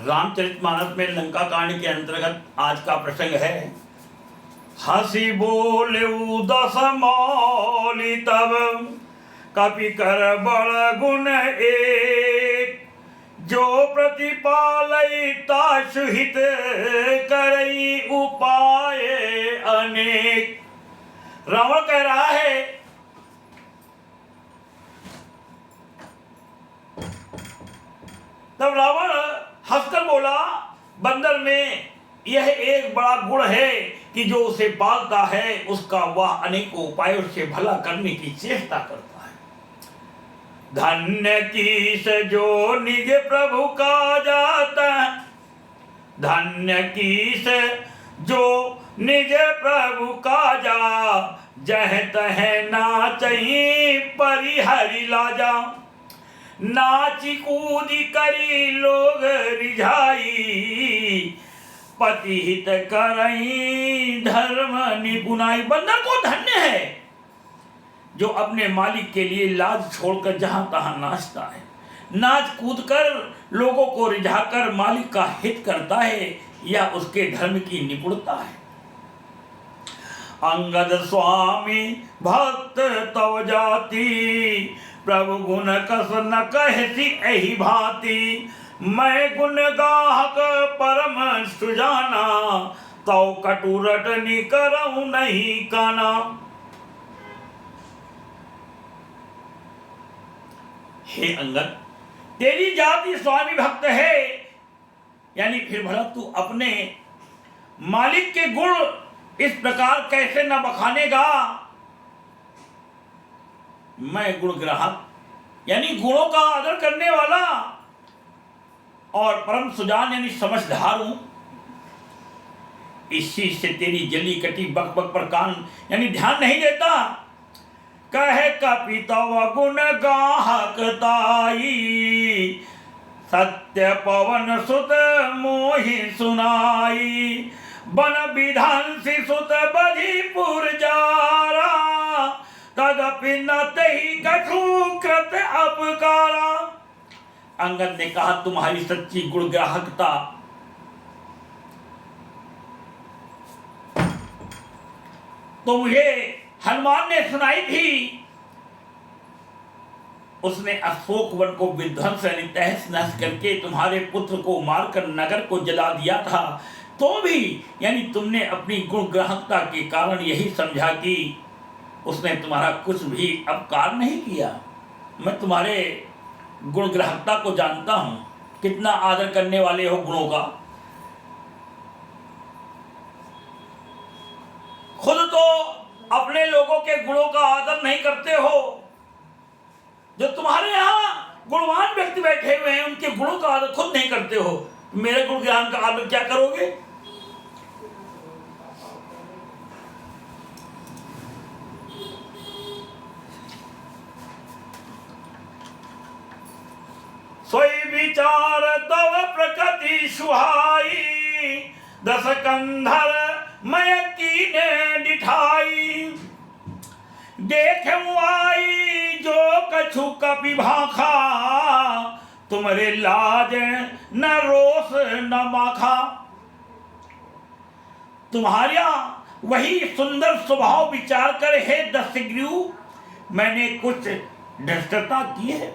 रामचरितमानस में लंका कांड के अंतर्गत आज का प्रसंग है। हंसी बोले दस मौली तब कपि कर बड़ गुण एक, जो प्रतिपालई तासु हित करई उपाय अनेक। रावण कह रहा है, तब रावण हंसकर बोला, बंदर में यह एक बड़ा गुण है कि जो उसे पालता है उसका वह अनेकों उपायों से भला करने की चेष्टा करता है। धन्य कीस जो निज प्रभु का जाता, धन्य कीस जो निज प्रभु का जा, जह तह नाचई परिहरि लाजा। नाची कूदी करी लोग रिझाई, पति हित करई धर्म निपुनाई। बंदर को धन्य है जो अपने मालिक के लिए लाज छोड़कर जहां तहां नाचता है, नाच कूद कर लोगों को रिझाकर मालिक का हित करता है, या उसके धर्म की निपुणता है। अंगद स्वामी भक्त तव जाति, प्रभु गुण कस न कहती एहि भांति। मैं गुण गाहक परम सुजाना, तव कटु रटनी करऊं नहीं काना। हे अंगद, तेरी जाति स्वामी भक्त है, यानी फिर भला तू अपने मालिक के गुण इस प्रकार कैसे न बखानेगा। मैं गुण ग्राहक यानी गुणों का आदर करने वाला और परम सुजान यानी समझदार हूं। इस चीज से तेरी जली कटी बक बक पर कान यानी ध्यान नहीं देता। कहे कपि तव गुण गाहक ताई, सत्य पवन सुत मोहि सुनाई। बन विधांसी सुत बधीपुर जारा, तदपि न तहि कछु कृत अपकारा। अंगद ने कहा, तुम्हारी सच्ची गुणग्राहकता तो मुझे हनुमान ने सुनाई थी। उसने अशोक वन को विध्वंस यानी तहस नहस करके तुम्हारे पुत्र को मारकर नगर को जला दिया था। तो भी यानी तुमने अपनी गुणग्राहकता के कारण यही समझा कि उसने तुम्हारा कुछ भी अपकार नहीं किया। मैं तुम्हारे गुणग्राहकता को जानता हूं, कितना आदर करने वाले हो गुणों का। खुद तो अपने लोगों के गुणों का आदर नहीं करते हो। जो तुम्हारे यहाँ गुणवान व्यक्ति बैठे हुए हैं उनके गुणों का आदर खुद नहीं करते हो, मेरे गुण ज्ञान का आदर क्या करोगे। सोई विचार तव प्रकृति सुहाई, दस कंधर मैं कीने डिठाई। देखूं आई जो कछु कपि भाखा, तुमरे लाज न रोष न माखा। तुम्हारा वही सुंदर स्वभाव विचार कर हे दस्युग्रीव, मैंने कुछ धृष्टता की है।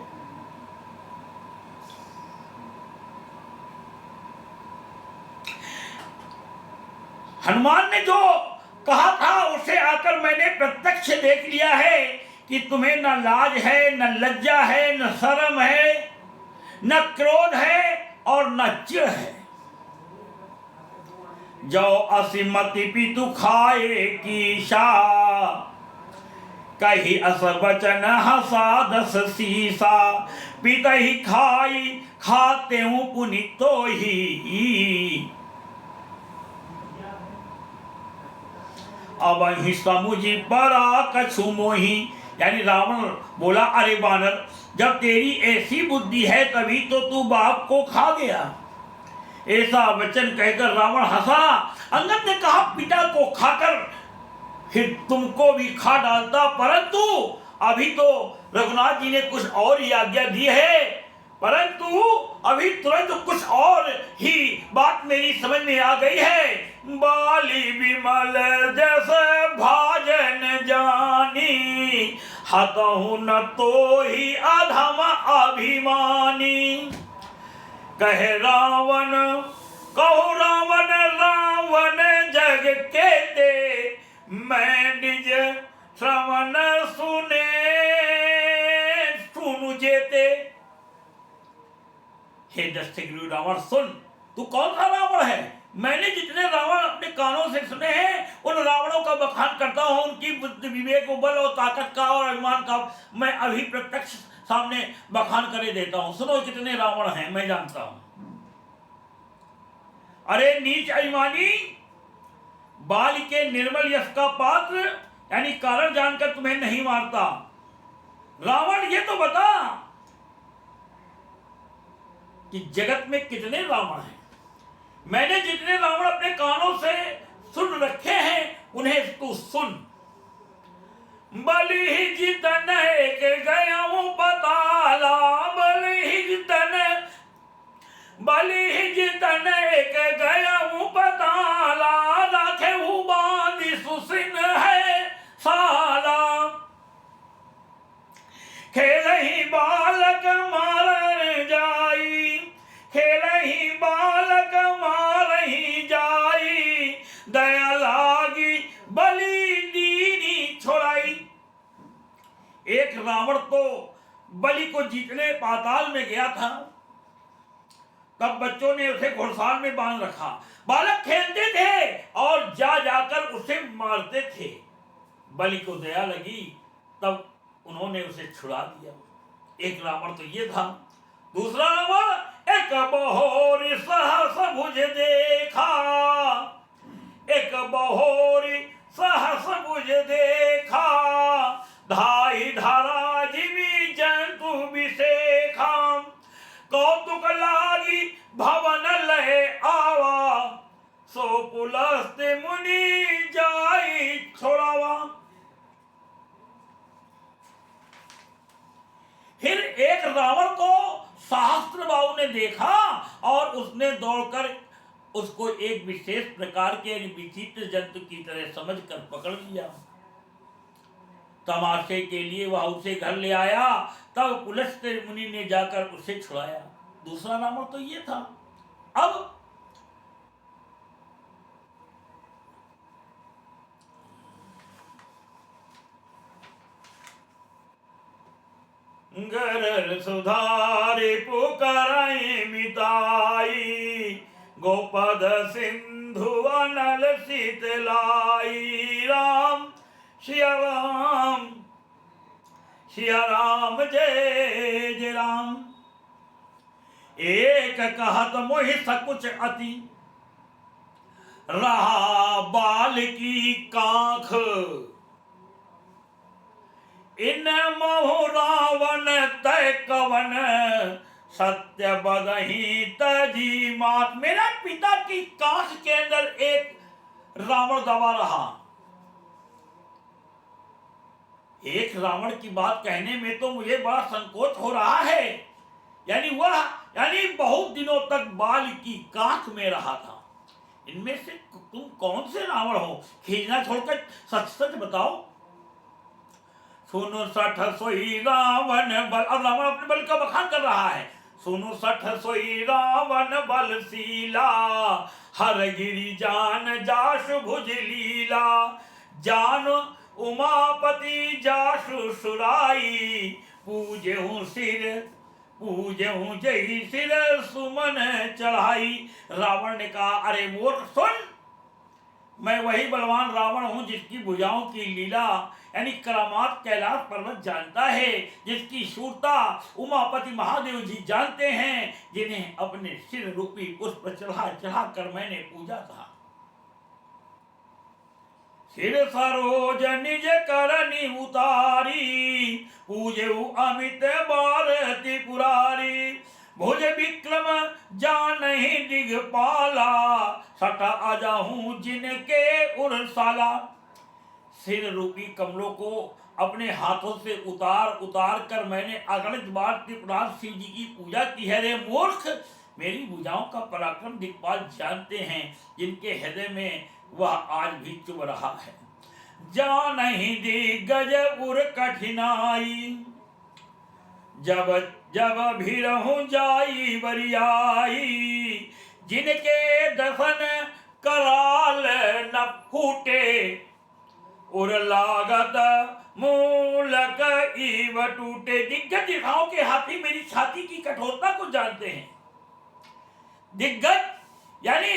हनुमान ने जो कहा था उसे आकर मैंने प्रत्यक्ष देख लिया है कि तुम्हें न लाज है, न लज्जा है, न शर्म है, न क्रोध है और न चिढ़ है। जो असिमति पितु खाए कीशा, कही अस वचन हसा दस सीसा। पिता ही खाई खाते हूं पुनि तो ही, अब ही समुझी परा कछु मोही। यानी रावण बोला, अरे वानर, जब तेरी ऐसी बुद्धि है तभी तो तू बाप को खा गया। ऐसा वचन कहकर रावण हंसा। अंगद ने कहा, पिता को खाकर फिर तुमको भी खा डालता, परंतु अभी तो रघुनाथ जी ने कुछ और ही आज्ञा दी है। परंतु अभी तुरंत कुछ और ही बात मेरी समझ में आ गई है। बाली विमल जैसे भाजन जानी, हतहु न तो ही अधम अभिमानी। कहे रावण कहो रावण रावण जग के ते, मैं निज श्रवण सुने सुनु जेते। हे दस्तगिरी रावण सुन, तू कौन सा रावण है? मैंने जितने रावण अपने कानों से सुने हैं उन रावणों का बखान करता हूं, उनकी बुद्धि विवेक बल और ताकत का और अभिमान का मैं अभी प्रत्यक्ष सामने बखान करे देता हूं। सुनो कितने रावण हैं मैं जानता हूं। अरे नीच अभिमानी, बाल के निर्मल यश का पात्र यानी कारण जानकर तुम्हें नहीं मारता। रावण ये तो बता कि जगत में कितने रावण हैं। मैंने जितने रावण अपने कानों से सुन रखे हैं उन्हें तू सुन। बलि ही जितन एक गया हूं पताला, बलि ही जितन एक गया हूं पताला, राखे हूं बांधी सुसिन है साला। खेल ही बालक मारन जाई, खेल ही बालक मारही जाई, दया लागी बलि दीनी छोड़ाई। एक रावण तो बलि को जीतने पाताल में गया था, तब बच्चों ने उसे घुड़साल में बांध रखा। बालक खेलते थे और जा जाकर उसे मारते थे। बलि को दया लगी तब उन्होंने उसे छुड़ा दिया। एक रावण तो ये था। दूसरा रावण एक बहोरी सहस भुज देखा, एक बहोरी सहस भुज देखा, धाई धारा जीवी जंतु विशेखा, कौतुक लागी भवन लय आवा, सो पुलस्त मुनि जाई छोड़ावा। फिर एक रावण को सहस्त्रबाहु ने देखा और उसने दौड़कर उसको एक विशेष प्रकार के विचित्र जंतु की तरह समझकर पकड़ लिया। तमाशे के लिए वह उसे घर ले आया, तब पुलस्त मुनि ने जाकर उसे छुड़ाया। दूसरा रावण तो ये था। अब गरल सुधारे पुकाराई मिताई, गोपद सिंधु अनल शीतलाई। राम सिया राम, सिया राम जय जय राम। एक कहत मोहि सकुच अति, रहा बाल की कांख, इन मोह रावण तय कवन, सत्य बदही तजी मात। मेरा पिता की कांख के अंदर एक रावण दबा रहा। एक रावण की बात कहने में तो मुझे बड़ा संकोच हो रहा है। यानी बहुत दिनों तक बाल की कांख में रहा था। इनमें से तुम कौन से रावण हो? खींचना छोड़कर सच सच बताओ। सुनो सठ सोई रावण बल। अब रावण अपने बल का बखान कर रहा है। सुनो सठ सोई रावण बलशीला, हर गिरी जान जासु भुज लीला, जान उमापति जासु सुराई, पूजे हूँ सिर पूजे हूँ जय सिर सुमन चढ़ाई। रावण ने कहा, अरे मूर्ख सुन, मैं वही बलवान रावण हूं जिसकी भुजाओं की लीला यानी करामात कैलाश पर्वत जानता है, जिसकी शूरता उमापति महादेव जी जानते हैं, जिन्हें अपने सिर रूपी पुष्प चढ़ा चढ़ा कर मैंने पूजा था। सिर सरोज निज करनी उतारी, पूजे अमित भारती पुरारी, भुज विक्रम जानहि दिगपाला, सटा आजा हूं जिनके उरसाला। सिर रूपी कमलों को अपने हाथों से उतार उतार कर मैंने अगणित बार त्रिपुरार शिव जी की पूजा की है। रे मूर्ख, मेरी भुजाओं का पराक्रम दिक्पाल जानते हैं, जिनके हृदय में वह आज भी चुभ रहा है। जान ही दिग्गज उर कठिनाई, जब जब भी रहूं जाई बरियाई, जिनके दफन कराल न फूटे, उर लागत मूलक इव टूटे। दिग्गज दिशाओं के हाथी मेरी छाती की कठोरता को जानते हैं। दिग्गज यानी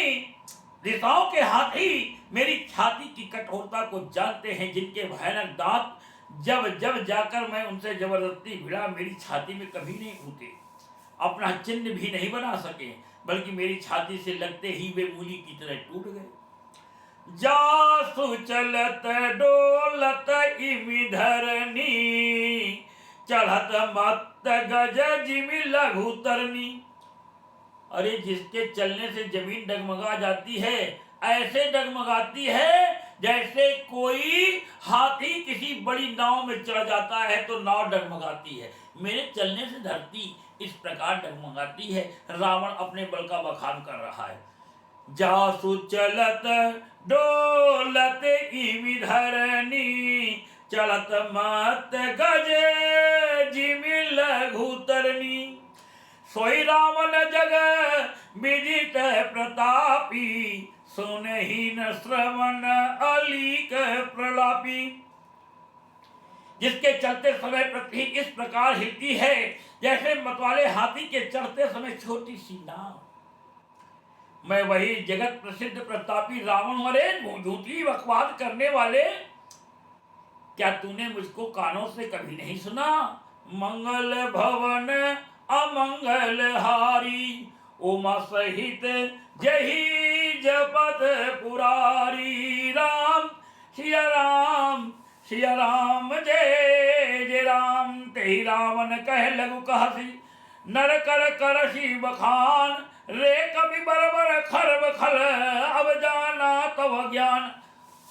दिशाओं के हाथी मेरी छाती की कठोरता को जानते हैं, जिनके भयानक दांत जब जब जाकर मैं उनसे जबरदस्ती भिड़ा, मेरी छाती में कभी नहीं घुसे, अपना चिन्ह भी नहीं बना सके, बल्कि मेरी छाती से लगते ही वे मूली की तरह टूट गए। जासु चलत डोलत इमि धरनी, चढ़त मत गज जिमि लघु तरनी। अरे जिसके चलने से जमीन डगमगा जाती है, ऐसे डगमगाती है जैसे कोई हाथी किसी बड़ी नाव में चढ़ जाता है तो नाव डगमगाती है। मेरे चलने से धरती इस प्रकार डगमगाती है। रावण अपने बल का बखान कर रहा है। जासु चलत डोलत इमि धरनी, चलत मत गज जिमि लघु तरनी। सोई रावण जग विदित प्रतापी, सुनहीन श्रवण अलीक प्रलापी। जिसके चलते समय पृथ्वी इस प्रकार हिलती है जैसे मतवाले हाथी के चढ़ते समय छोटी सी नाव। मैं वही जगत प्रसिद्ध प्रतापी रावण। अरे झूठी बकवास करने वाले, क्या तूने मुझको कानों से कभी नहीं सुना? मंगल भवन अमंगल हारी, उमा सहित जही जपत पुरारी। राम सिया राम सिया राम जय जय राम। तेहि रावण कह लघु कहसी, नर कर करसी बखान। रे कवि बरबर खरब खल, अब जाना तव ज्ञान।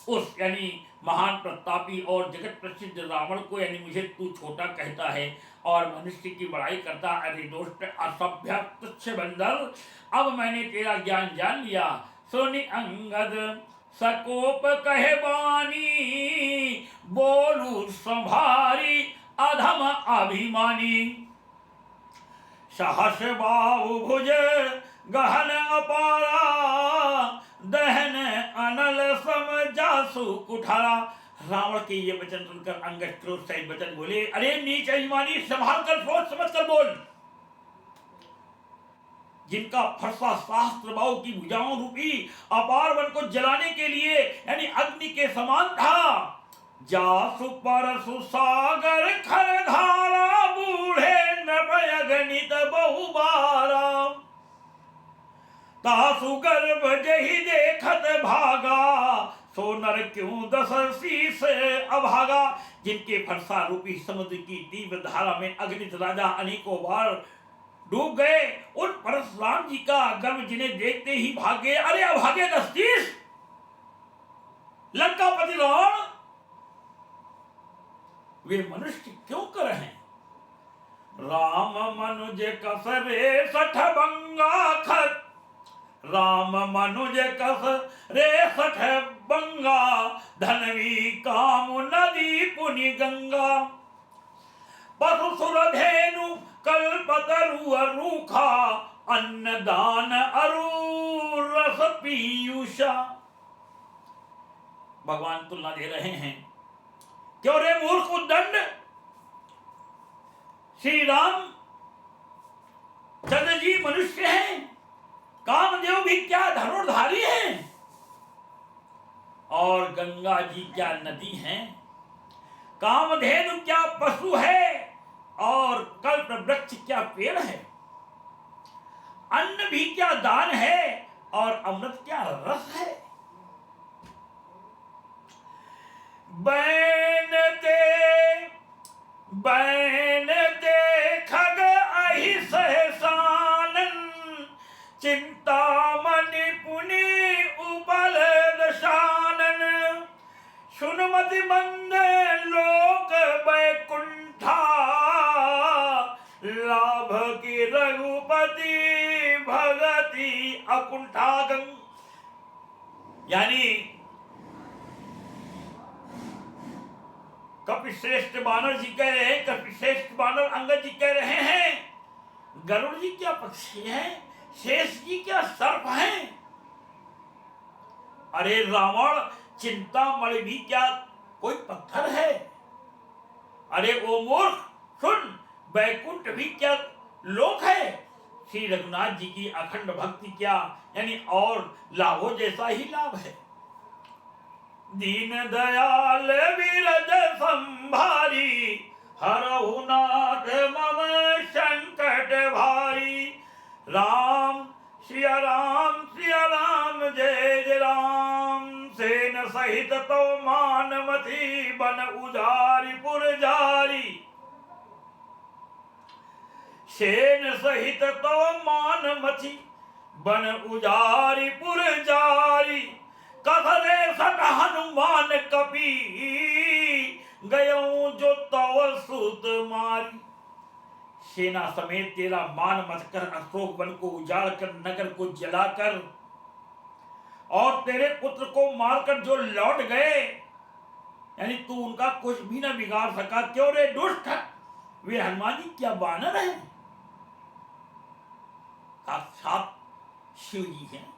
उस यानी महान प्रतापी और जगत प्रसिद्ध रावण को यानी मुझे तू छोटा कहता है और मनुष्य की बड़ाई करता। अरे दोस्त असभ्य तुच्छ बंदर, अब मैंने तेरा ज्ञान जान लिया। सोनी अंगद सकोप कहे बानी, बोलू संभारी अधम अभिमानी। सहस बाहु भुज गहन अपारा, दहन अनल सम जासु कुठारा। रावण के ये वचन सुनकर अंगद क्रोध सहित वचन बोले, अरे नीच अभिमानी, संभाल कर सोच समझ कर बोल। जिनका फरसा शास्त्र बाहु की भुजाओं रूपी अपार वन को जलाने के लिए यानी अग्नि के समान था। जासु परसु सागर खर धारा, बूढ़े नभय गणित बहुबारा। तासु गर्भ जही देखत भागा, सो नर क्यों दस शीस अभागा। जिनके फरसा रूपी समुद्र की तीव्र धारा में अग्नित राजा अनेकों बार डूब गए, उन परशुराम जी का गर्भ जिन्हें देखते ही भागे। अरे अभागे दस शीस, लंकापति रावण वे मनुष्य क्यों कर हैं? राम मनुज कसरे सठ बंगा खत, राम मनुज कस रे सठ बंगा। धनवी काम नदी पुनि गंगा, पशु सुर धेनु कल्पतरु रूखा। अन्नदान अरु रस पीयूषा। भगवान तुलना दे रहे हैं। क्यों रे मूर्ख उद्दंड, श्री राम चंद्र जी मनुष्य हैं, कामदेव भी क्या धनुर्धारी हैं, और गंगा जी क्या नदी हैं, कामधेनु क्या पशु है, और कल्प वृक्ष क्या पेड़ है, अन्न भी क्या दान है, और अमृत क्या रस है। बैनते खग अहि सहसानन, चिंतामणि पुनि उपल दशानन। सुनमति मंद लोक लाभ की रघुपति भगति अकुंठागं। यानी कपिश्रेष्ठ बानर जी कह रहे हैं, कपिश्रेष्ठ बानर अंगद जी कह रहे हैं, गरुड़ जी क्या पक्षी हैं, शेष जी क्या सर्प हैं। अरे रावण, चिंतामणि भी क्या कोई पत्थर है। अरे ओ मूर्ख सुन, वैकुंठ भी क्या लोक है। श्री रघुनाथ जी की अखंड भक्ति क्या यानी और लाभों जैसा ही लाभ है। दीन दयाल विरज संभारी, हरहु नाथ मम संकट भारी। राम सिया राम जय जय राम। सेन सहित तो मानमथी बन उजारी पुर जारी। सेन सहित तो मानमथी बन उजारी पुर जारी। कथरे सट हनुमान कपी, गयो जो तव सुत मारी। सेना समेत तेरा मान मत कर, अशोक वन को उजाड़ कर, नगर को जलाकर और तेरे पुत्र को मारकर जो लौट गए, यानी तू उनका कुछ भी न बिगाड़ सका। क्यों रे दुष्ट, वे हनुमान जी क्या बानर हैं, साक्षात शिव जी हैं।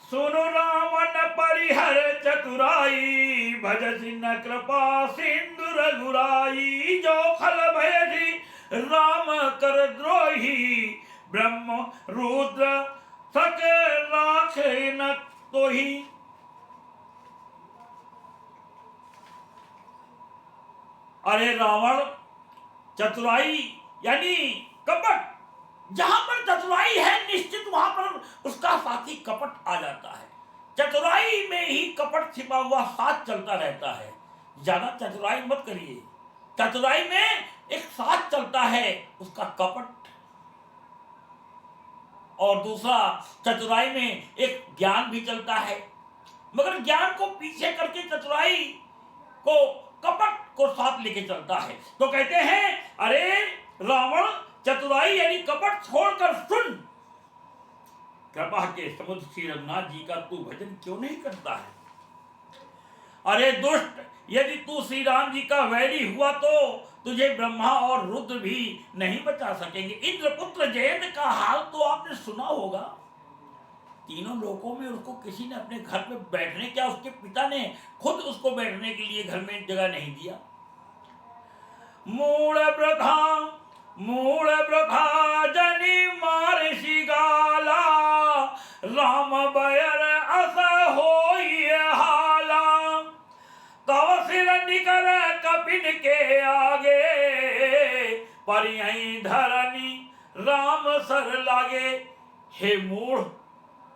सुनो रावण परिहर चतुराई, भजसि न कृपा सिंधु रघुराई। जो खल भयसी राम कर द्रोही, ब्रह्म रुद्र सक राखे न तोही। अरे रावण, चतुराई यानी कपट, जहां पर चतुराई है निश्चित वहां पर उसका साथी कपट आ जाता है। चतुराई में ही कपट छिपा हुआ साथ चलता रहता है। ज्यादा चतुराई मत करिए, चतुराई में एक साथ चलता है उसका कपट, और दूसरा चतुराई में एक ज्ञान भी चलता है, मगर ज्ञान को पीछे करके चतुराई को कपट को साथ लेके चलता है। तो कहते हैं अरे रावण, चतुराई यानी कपट छोड़कर सुन, कृपा के समुद्र श्री रघुनाथ जी का तू भजन क्यों नहीं करता है। अरे दुष्ट, यदि तू श्री राम जी का वैरी हुआ तो तुझे ब्रह्मा और रुद्र भी नहीं बचा सकेंगे। इंद्रपुत्र जयंत का हाल तो आपने सुना होगा, तीनों लोकों में उसको किसी ने अपने घर में बैठने, क्या उसके पिता ने खुद उसको बैठने के लिए घर में जगह नहीं दिया। मूल प्रथा जनी मारसी गाला, राम बयर अस होई हाला। तव सिर निकर कपिन के आगे, परियहीं धरनी राम सर लागे। हे मूढ़,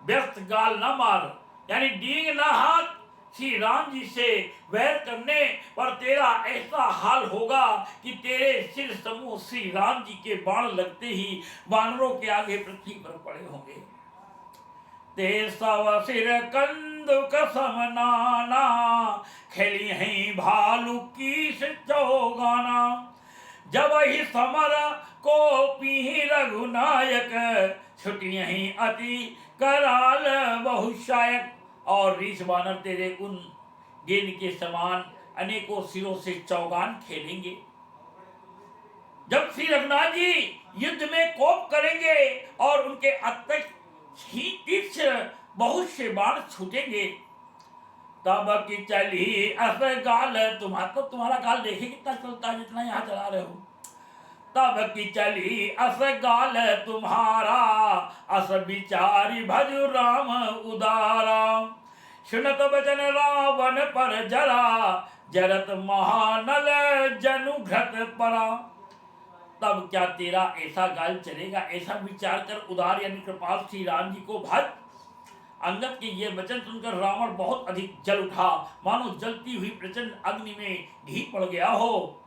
व्यस्त गाल न मार, यानी डींग न हाथ श्री राम जी से वैर करने पर तेरा ऐसा हाल होगा कि तेरे सिर समूह श्री राम जी के बाण लगते ही वानरों के आगे पृथ्वी पर पड़े होंगे। ते सव सिर कंदुक समनाना, खेली हैं भालू कीस चौगाना। जब ही समर को पी रघुनायक, छुटियां ही अति कराल बहुशायक। और रीछ बानर तेरे उन गेंद के समान अनेकों सिरों से चौगान खेलेंगे। जब श्री रघुनाथ जी युद्ध में कोप करेंगे और उनके अत्यंत ही तीक्ष बहुत से बाण छूटेंगे, तब की चली अस गाल तुम्हारा गाल देखे कितना चलता है, जितना यहाँ चला रहे हो। तब की चली अस गाल तुम्हारा, अस विचारी भजु राम उदारा। सुनत बचन रावण पर जरा, जरत महानल जनु घृत परा। तब क्या तेरा ऐसा गाल चलेगा, ऐसा विचार कर उदार यानी कृपाल श्री राम जी को भज। अंगद के ये वचन सुनकर रावण बहुत अधिक जल उठा, मानो जलती हुई प्रचंड अग्नि में घी पड़ गया हो।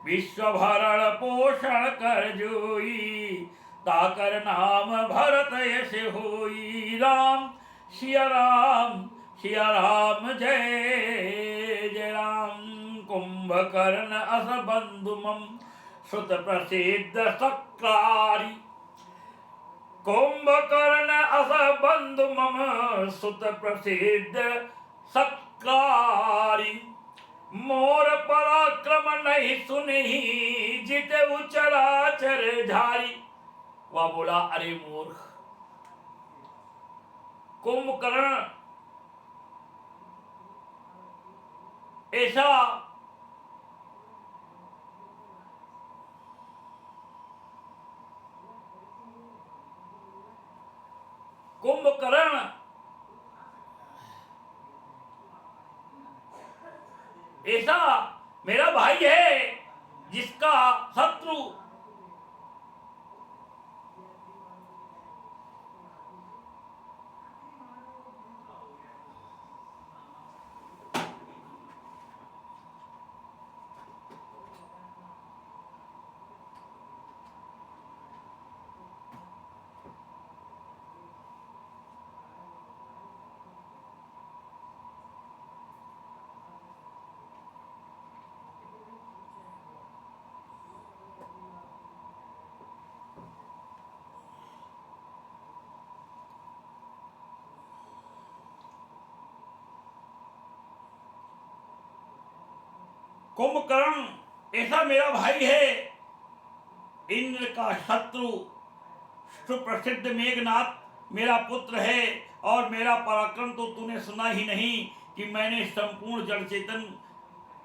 विश्व भरण पोषण कर जोई, ताकर नाम भरत यश होई। राम सिया राम जय जय राम। कुंभकर्ण अस बंधु मम श्रुत प्रसिद्ध सक्कारी। कुंभकर्ण अस बंधु मम सुत प्रसिद्ध सक्कारी। मोर पराक्रम नहीं सुनहि जितउ चराचर झारी। वह बोला, अरे मूर्ख, कुंभकर्ण ऐसा कुंभकर्ण ऐसा मेरा भाई है जिसका शत्रु कुंभकर्ण ऐसा मेरा भाई है, इंद्र का शत्रु सुप्रसिद्ध मेघनाथ मेरा पुत्र है। और मेरा पराक्रम तो तूने सुना ही नहीं कि मैंने संपूर्ण जड़ चेतन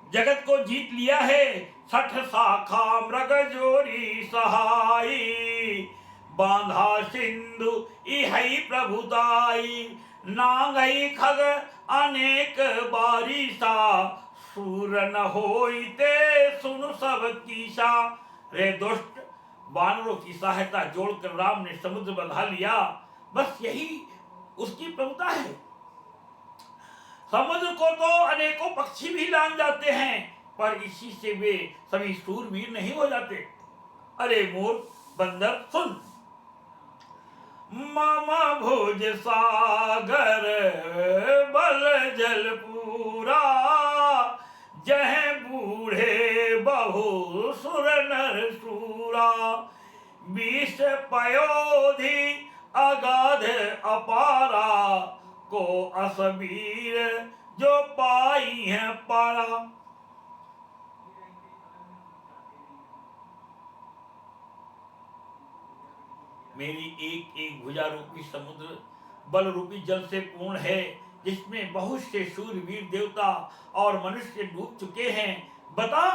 जगत को जीत लिया है। 60 शाखा मृग जोरी सहाई, बांधा सिंधु इहई प्रभुताई। नांगई खग अनेक बारिशा, सूर न होइते सुन सब कीशा। रे दुष्ट, वानरों की सहायता जोड़कर राम ने समुद्र बंधा लिया। बस यही उसकी प्रभुता है। समुद्र को तो अनेकों पक्षी भी लांग जाते हैं, पर इसी से वे सभी शूरवीर नहीं हो जाते। अरे मूर्ख बंदर, सुन। मम भुज सागर बल जल पूरा, जह बूढ़े बहु सुर नर सूरा। विष पयोधि अगाध अपारा, को असबीर जो पाई है पारा। मेरी एक एक भुजा रूपी समुद्र बल रूपी जल से पूर्ण है, जिसमें बहुत से शूरवीर देवता और मनुष्य डूब चुके हैं। बता,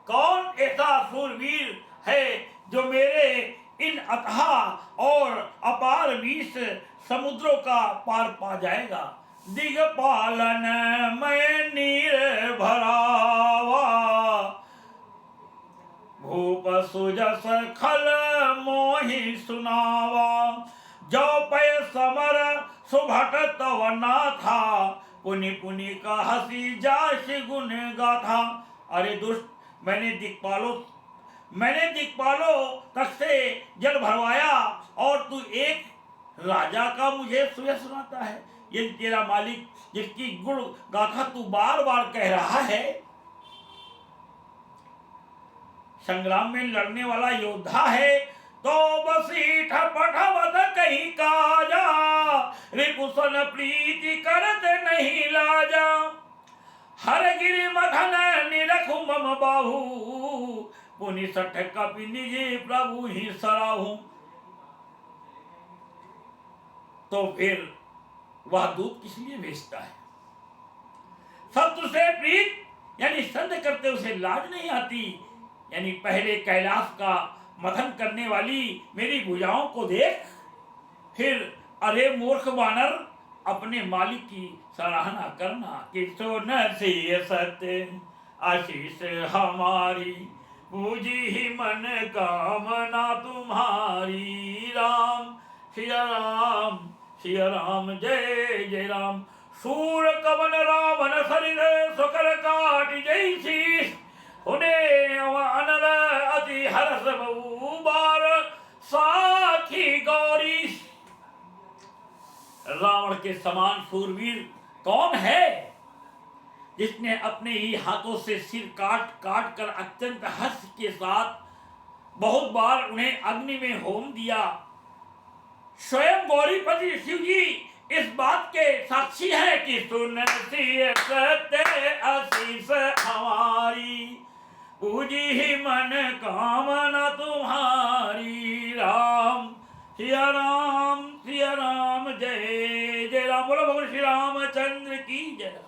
कौन ऐसा शूरवीर है जो मेरे इन अथाह और अपार 20 समुद्रों का पार पा जाएगा। दिगपालन मैं नीर भरावा, भूप सुजस खल मोहि सुनावा। जो पय समर सुभट तव नाथा, पुनि पुनि का हसी जाश गुण गाथा। अरे दुष्ट, मैंने दिक्पालों तक से जल भरवाया और तू एक राजा का मुझे सुयश सुनाता है। ये तेरा मालिक जिसकी गुण गाथा तू बार बार कह रहा है, संग्राम में लड़ने वाला योद्धा है, तो बसी ठपठवत कहीं काजा। रिपुसन प्रीति करत नहीं लाजा, हर गिरि मथन निरखु मम बाहु। पुनि सठ कपि निज प्रभु ही सराहू। तो फिर वह दूत किस लिए भेजता है? शत्रु से प्रीत यानी संध करते उसे लाज नहीं आती। यानी पहले कैलाश का मथन करने वाली मेरी भुजाओं को देख, फिर अरे मूर्ख वानर, अपने मालिक की सराहना करना कि सो न से सत्य आशीष हमारी, पूजी ही मन कामना तुम्हारी। राम सिया राम, सिया राम, जय जय राम। सूर कवन रावण शरीर सुकर काट जैसी, उन्हें अनर अति हर्ष बहु बार साखी गौरी। रावण के समान शूरवीर कौन है? जिसने अपने ही हाथों से सिर काट काट कर अत्यंत हर्ष के साथ बहुत बार उन्हें अग्नि में होम दिया। स्वयं गौरीपति शिव जी इस बात के साक्षी है कि सुन सिय सत्य आशीष हमारी, पूजी ही मन कामना तुम्हारी। राम सिया राम जय जय राम। बोलो भगवान श्री रामचंद्र की जय।